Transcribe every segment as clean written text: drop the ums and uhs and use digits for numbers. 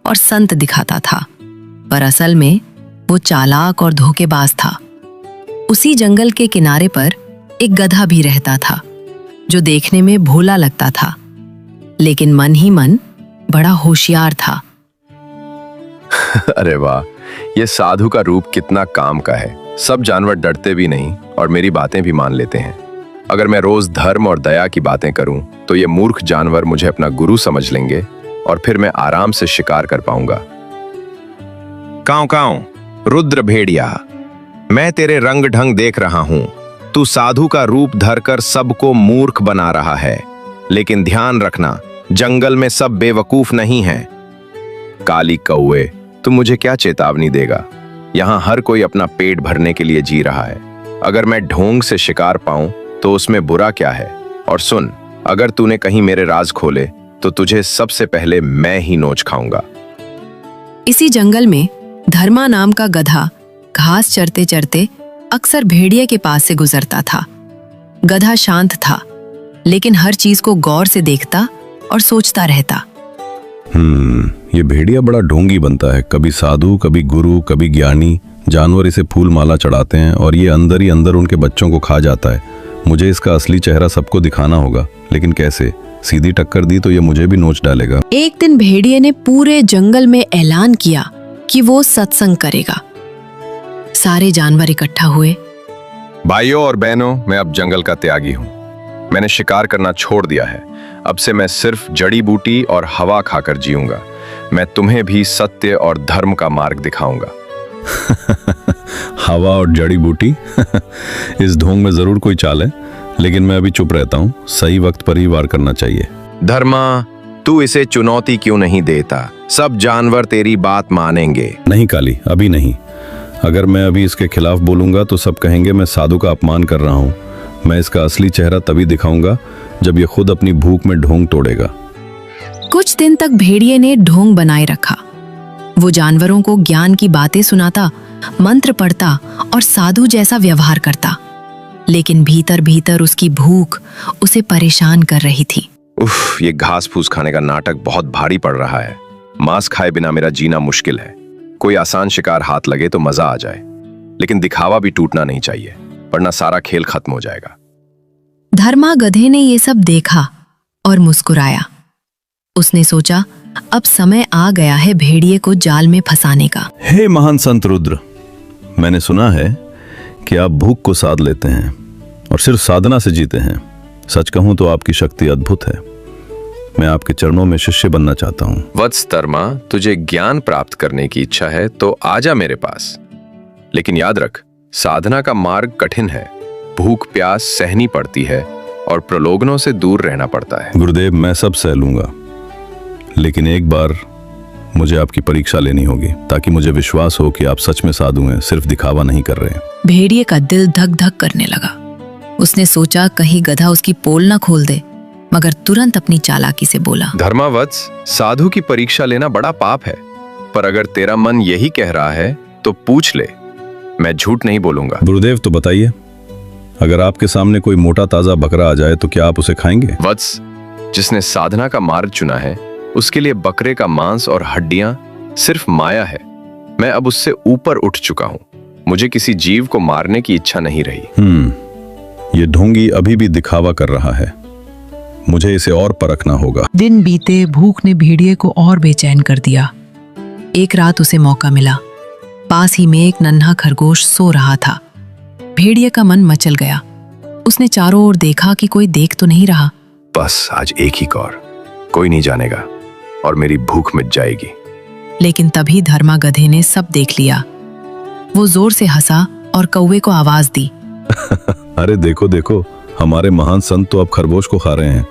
और संत दिखाता था, पर असल में वो चालाक और धोखेबाज था। उसी जंगल के किनारे पर एक गधा भी रहता था, जो देखने में भोला लगता था, लेकिन मन ही मन बड़ा होशियार था। अरे वाह, ये साधु का रूप कितना काम का है। सब जानवर डरते भी नहीं और मेरी बातें भी मान लेते हैं। अगर मैं रोज धर्म और दया की बातें करूं तो ये मूर्ख जानवर मुझे अपना गुरु समझ लेंगे और फिर मैं आराम से शिकार कर पाऊंगा। काऊ काऊ, रुद्र भेड़िया, मैं तेरे रंग ढंग देख रहा हूं। तू साधु का रूप धरकर सबको मूर्ख बना रहा है, लेकिन ध्यान रखना, जंगल में सब बेवकूफ नहीं हैं। काली कौवे, तू मुझे क्या चेतावनी देगा? यहाँ हर कोई अपना पेट भरने के लिए जी रहा है। अगर मैं ढोंग से शिकार पाऊं तो उसमें बुरा क्या है? और सुन, अगर तूने कहीं मेरे राज खोले तो तुझे सबसे पहले मैं ही नोच खाऊंगा। इसी जंगल में धर्मा नाम का गधा घास चरते चरते अक्सर भेड़िए के पास से गुजरता था। गधा शांत था, लेकिन हर चीज को गौर से देखता और सोचता रहता। ये भेड़िया बड़ा ढोंगी बनता है, कभी साधु, कभी गुरु, कभी ज्ञानी। जानवर इसे फूल माला चढ़ाते हैं और ये अंदर ही अंदर उनके बच्चों को खा जाता है। मुझे इसका असली चेहरा सबको दिखाना होगा, लेकिन कैसे? सीधी टक्कर दी तो ये मुझे भी नोच डालेगा। एक दिन भेड़िए ने पूरे जंगल में ऐलान किया कि वो सत्संग करेगा। सारे जानवर इकट्ठा हुए। भाइयों और बहनों, मैं अब जंगल का त्यागी हूँ। मैंने शिकार करना छोड़ दिया है। अब से मैं सिर्फ जड़ी बूटी और हवा खाकर जीऊंगा। मैं तुम्हें भी सत्य और धर्म का मार्ग दिखाऊंगा। हवा और जड़ी बूटी इस ढोंग में जरूर कोई चाल है, लेकिन मैं अभी चुप रहता हूँ। सही वक्त पर ही वार करना चाहिए। धर्मा, तू इसे चुनौती क्यों नहीं देता? सब जानवर तेरी बात मानेंगे। नहीं काली, अभी नहीं। अगर मैं अभी इसके खिलाफ बोलूंगा तो सब कहेंगे मैं साधु का अपमान कर रहा हूँ। मैं इसका असली चेहरा तभी दिखाऊंगा जब ये खुद अपनी भूख में ढोंग तोड़ेगा। कुछ दिन तक भेड़िए ने ढोंग बनाए रखा। वो जानवरों को ज्ञान की बातें सुनाता, मंत्र पढ़ता और साधु जैसा व्यवहार करता, लेकिन भीतर भीतर उसकी भूख उसे परेशान कर रही थी। उफ, ये घास फूस खाने का नाटक बहुत भारी पड़ रहा है। मांस खाए बिना मेरा जीना मुश्किल है। कोई आसान शिकार हाथ लगे तो मजा आ जाए, लेकिन दिखावा भी टूटना नहीं चाहिए, वरना सारा खेल खत्म हो जाएगा। धर्मा गधे ने ये सब देखा और मुस्कुराया। उसने सोचा, अब समय आ गया है भेड़िए को जाल में फंसाने का। हे महान संत रुद्र, मैंने सुना है कि आप भूख को साध लेते हैं और सिर्फ साधना से जीते हैं। सच कहूं तो आपकी शक्ति अद्भुत है। मैं आपके चरणों में शिष्य बनना चाहता हूं। वत्स धर्मा, तुझे ज्ञान प्राप्त करने की इच्छा है तो आजा मेरे पास, लेकिन याद रख, साधना का मार्ग कठिन है। भूख प्यास सहनी पड़ती है और प्रलोभनों से दूर रहना पड़ता है। गुरुदेव, मैं सब सह लूंगा, लेकिन एक बार मुझे आपकी परीक्षा लेनी होगी, ताकि मुझे विश्वास हो कि आप सच में साधु हैं, सिर्फ दिखावा नहीं कर रहे हैं। भेड़िए का दिल धक धक करने लगा। उसने सोचा कहीं गधा उसकी पोल न खोल दे, मगर तुरंत अपनी चालाकी से बोला, धर्मावत्स, साधु की परीक्षा लेना बड़ा पाप है, पर अगर तेरा मन यही कह रहा है तो पूछ ले, मैं झूठ नहीं बोलूंगा। गुरुदेव, तो बताइए, अगर आपके सामने कोई मोटा ताजा बकरा आ जाए तो क्या आप उसे खाएंगे? वत्स, जिसने साधना का मार्ग चुना है उसके लिए बकरे का मांस और हड्डियां सिर्फ माया है। मैं अब उससे ऊपर उठ चुका हूं। मुझे किसी जीव को मारने की इच्छा नहीं रही। ये ढोंगी अभी भी दिखावा कर रहा है। मुझे इसे और परखना होगा। दिन बीते, भूख ने भेड़िए को और बेचैन कर दिया। एक रात उसे मौका मिला। पास ही में एक नन्हा खरगोश सो रहा था। भेड़िए का मन मचल गया। उसने चारों ओर देखा कि कोई देख तो नहीं रहा। बस आज एक ही कौर, कोई नहीं जानेगा और मेरी भूख मिट जाएगी। लेकिन तभी धर्मा गधे ने सब देख लिया। वो जोर से हंसा और कौवे को आवाज दी। अरे देखो देखो, हमारे महान संत तो अब खरगोश को खा रहे हैं।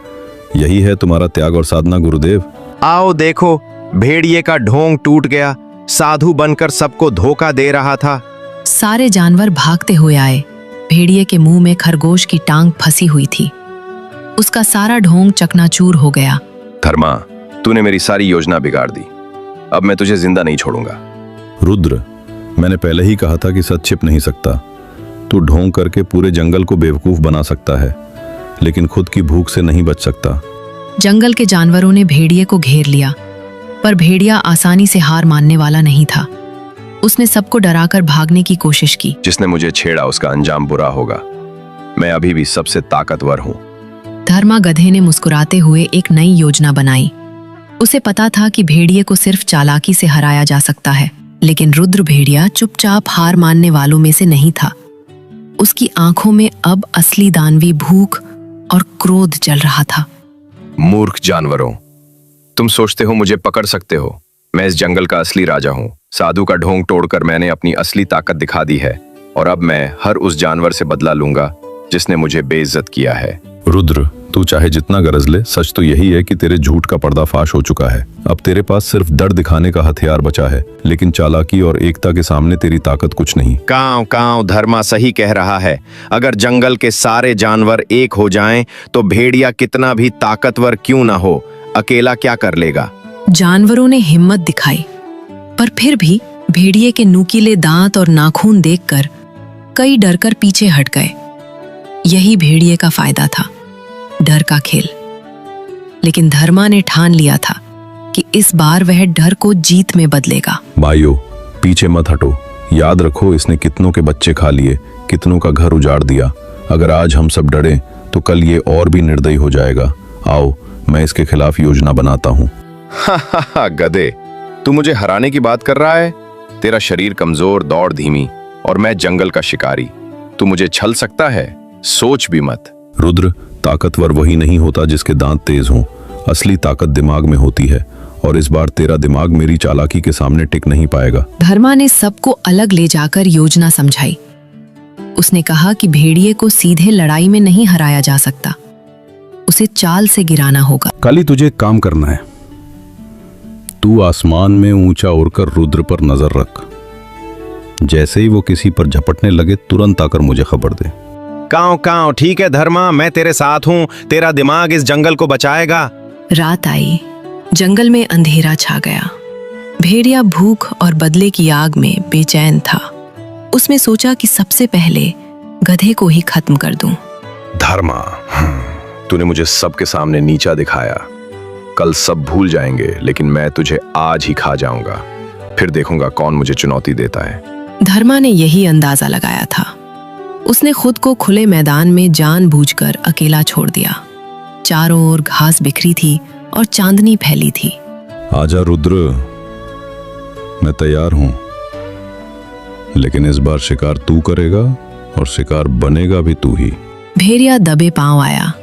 यही है तुम्हारा त्याग और साधना गुरुदेव। आओ देखो, भेड़िए का ढोंग टूट गया। साधु बनकर सबको धोखा दे रहा था। सारे जानवर भागते हुए आए। भेड़िए के मुंह में खरगोश की टांग फंसी हुई थी। उसका सारा ढोंग चकनाचूर हो गया। धर्मा, तूने मेरी सारी योजना बिगाड़ दी। अब मैं तुझे जिंदा नहीं छोड़ूंगा। रुद्र, मैंने पहले ही कहा था कि सच छिप नहीं सकता। तू ढोंग करके पूरे जंगल को बेवकूफ बना सकता है, लेकिन खुद की भूख से नहीं बच सकता। जंगल के जानवरों ने भेड़िए को घेर लिया। पर भेड़िया आसानी से हार मानने वाला नहीं था। उसने सबको डराकर भागने की कोशिश की। जिसने मुझे छेड़ा उसका अंजाम बुरा होगा। मैं अभी भी सबसे ताकतवर हूँ। धर्मा गधे ने मुस्कुराते हुए एक नई योजना बनाई। उसे पता था कि भेड़िए को सिर्फ चालाकी से हराया जा सकता है, लेकिन रुद्र भेड़िया चुपचाप हार मानने वालों में से नहीं था। उसकी आंखों में अब असली दानवी भूख और क्रोध जल रहा था। मूर्ख जानवरों, तुम सोचते हो मुझे पकड़ सकते हो? मैं इस जंगल का असली राजा हूँ। साधु का ढोंग तोड़कर मैंने अपनी असली ताकत दिखा दी है, और अब मैं हर उस जानवर से बदला लूंगा जिसने मुझे बेइज्जत किया है। रुद्र, तू चाहे जितना गरज ले, सच तो यही है कि तेरे झूठ का पर्दाफाश हो चुका है। अब तेरे पास सिर्फ डर दिखाने का हथियार बचा है, लेकिन चालाकी और एकता के सामने तेरी ताकत कुछ नहीं। कांव कांव, धर्मा सही कह रहा है। अगर जंगल के सारे जानवर एक हो जाएं, तो भेड़िया कितना भी ताकतवर क्यों ना हो, अकेला क्या कर लेगा। जानवरों ने हिम्मत दिखाई, पर फिर भी भेड़िए के नुकीले दांत और नाखून देखकर कई डरकर पीछे हट गए। यही भेड़िए का फायदा था, डर का खेल। लेकिन धर्मा ने ठान लिया था कि इस बार वह डर को जीत में बदलेगा। भाइयों, पीछे मत हटो। याद रखो, इसने कितनों के बच्चे खा लिए, कितनों का घर उजाड़ दिया। अगर आज हम सब डरे तो कल ये और भी निर्दयी हो जाएगा। आओ, मैं इसके खिलाफ योजना बनाता हूँ। गधे, तू मुझे हराने की बात कर रहा है? तेरा शरीर कमजोर, दौड़ धीमी, और मैं जंगल का शिकारी। तू मुझे छल सकता है? सोच भी मत। रुद्र, ताकतवर वही नहीं होता जिसके दांत तेज हों। असली ताकत दिमाग में होती है, और इस बार तेरा दिमाग मेरी चालाकी के सामने टिक नहीं पाएगा। धर्मा ने सबको अलग ले जाकर योजना समझाई। उसने कहा कि भेड़िए को सीधे लड़ाई में नहीं हराया जा सकता, उसे चाल से गिराना होगा। काली, तुझे एक काम करना है। तू आसमान में ऊंचा उड़कर रुद्र पर नजर रख। जैसे ही वो किसी पर झपटने लगे, तुरंत आकर मुझे खबर दे। कांव कांव, ठीक है धर्मा, मैं तेरे साथ हूँ। तेरा दिमाग इस जंगल को बचाएगा। रात आई, जंगल में अंधेरा छा गया। भेड़िया भूख और बदले की आग में बेचैन था। उसने सोचा कि सबसे पहले गधे को ही खत्म कर दूं। धर्मा, तूने मुझे सबके सामने नीचा दिखाया। कल सब भूल जाएंगे, लेकिन मैं तुझे आज ही खा जाऊंगा। फिर देखूंगा कौन मुझे चुनौती देता है। धर्मा ने यही अंदाजा लगाया था। उसने खुद को खुले मैदान में जानबूझकर अकेला छोड़ दिया। चारों ओर घास बिखरी थी और चांदनी फैली थी। आजा रुद्र, मैं तैयार हूं, लेकिन इस बार शिकार तू करेगा और शिकार बनेगा भी तू ही। भेड़िया दबे पांव आया।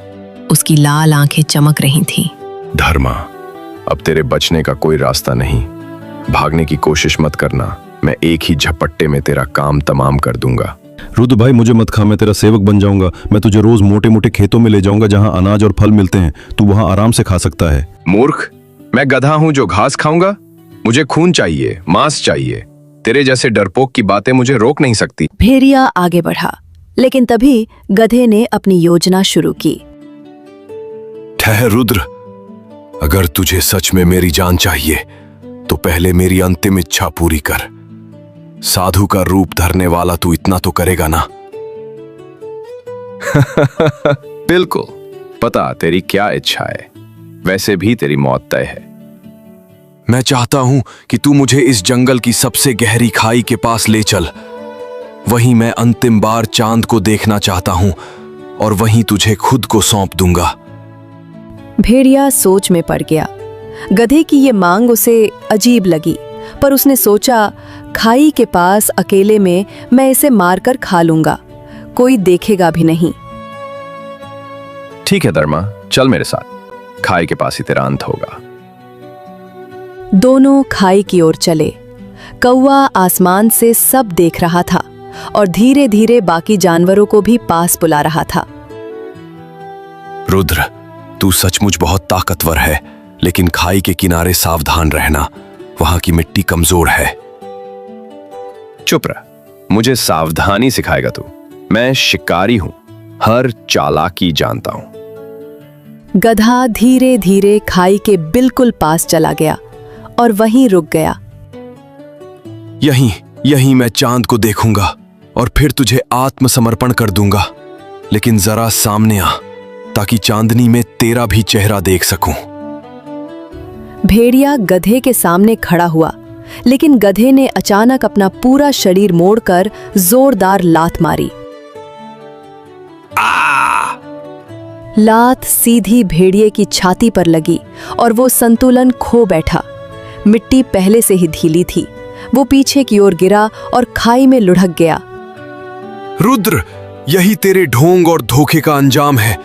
उसकी लाल आंखें चमक रही थीं। धर्मा, अब तेरे बचने का कोई रास्ता नहीं। भागने की कोशिश मत करना। मैं एक ही झपट्टे में तेरा काम तमाम कर दूंगा। रुद्र भाई, मुझे मत खा, मैं तेरा सेवक बन जाऊंगा। मैं तुझे रोज मोटे मोटे खेतों में ले जाऊंगा जहां अनाज और फल मिलते हैं। तू वहां आराम से खा सकता है। मूर्ख, मैं गधा हूं जो घास खाऊंगा? मुझे खून चाहिए, मांस चाहिए। तेरे जैसे डरपोक की बातें मुझे रोक नहीं सकती। भेड़िया आगे बढ़ा, लेकिन तभी गधे ने अपनी योजना शुरू की। ठहर रुद्र, अगर तुझे सच में मेरी जान चाहिए तो पहले मेरी अंतिम इच्छा पूरी कर। साधु का रूप धरने वाला तू इतना तो करेगा ना? बिल्कुल, पता तेरी क्या इच्छा है। वैसे भी तेरी मौत तय है। मैं चाहता हूं कि तू मुझे इस जंगल की सबसे गहरी खाई के पास ले चल। वहीं मैं अंतिम बार चांद को देखना चाहता हूं, और वहीं तुझे खुद को सौंप दूंगा। भेड़िया सोच में पड़ गया। गधे की ये मांग उसे अजीब लगी, पर उसने सोचा, खाई के पास अकेले में मैं इसे मारकर खा लूंगा, कोई देखेगा भी नहीं। ठीक है धर्मा, चल मेरे साथ। खाई के पास ही तेरा अंत होगा। दोनों खाई की ओर चले। कौवा आसमान से सब देख रहा था और धीरे धीरे बाकी जानवरों को भी पास बुला रहा था। रुद्र, तू सचमुच बहुत ताकतवर है, लेकिन खाई के किनारे सावधान रहना, वहां की मिट्टी कमजोर है। चुप रह, मुझे सावधानी सिखाएगा तू? मैं शिकारी हूं, हर चालाकी जानता हूं। गधा धीरे धीरे खाई के बिल्कुल पास चला गया और वहीं रुक गया। यहीं मैं चांद को देखूंगा और फिर तुझे आत्मसमर्पण कर दूंगा, लेकिन जरा सामने आ ताकि चांदनी में तेरा भी चेहरा देख सकूं। भेड़िया गधे के सामने खड़ा हुआ, लेकिन गधे ने अचानक अपना पूरा शरीर मोड़कर जोरदार लात मारी। लात सीधी भेड़िए की छाती पर लगी और वो संतुलन खो बैठा। मिट्टी पहले से ही ढीली थी। वो पीछे की ओर गिरा और खाई में लुढ़क गया। रुद्र, यही तेरे ढोंग और धोखे का अंजाम है।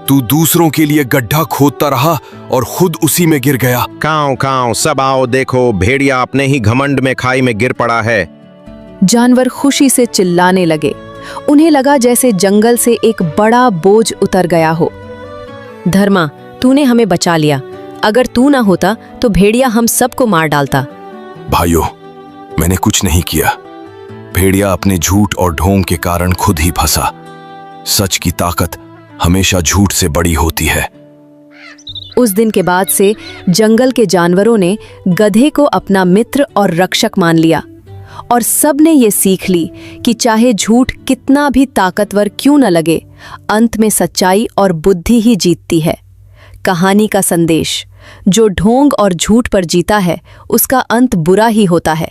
तू दूसरों के लिए गड्ढा खोदता रहा और खुद उसी में गिर गया। काऊ काऊ, सब आओ देखो, भेड़िया अपने ही घमंड में खाई में गिर पड़ा है। जानवर खुशी से चिल्लाने लगे। उन्हें लगा जैसे जंगल से एक बड़ा बोझ उतर गया हो। धर्मा, तूने हमें बचा लिया। अगर तू ना होता तो भेड़िया हम सबको मार डालता। भाइयों, मैंने कुछ नहीं किया। भेड़िया अपने झूठ और ढोंग के कारण खुद ही फंसा। सच की ताकत हमेशा झूठ से बड़ी होती है। उस दिन के बाद से जंगल के जानवरों ने गधे को अपना मित्र और रक्षक मान लिया और सब ने ये सीख ली कि चाहे झूठ कितना भी ताकतवर क्यों न लगे, अंत में सच्चाई और बुद्धि ही जीतती है। कहानी का संदेश: जो ढोंग और झूठ पर जीता है उसका अंत बुरा ही होता है।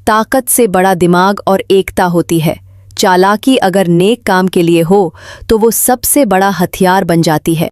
ताकत से बड़ा दिमाग और एकता होती है। चालाकी अगर नेक काम के लिए हो तो वो सबसे बड़ा हथियार बन जाती है।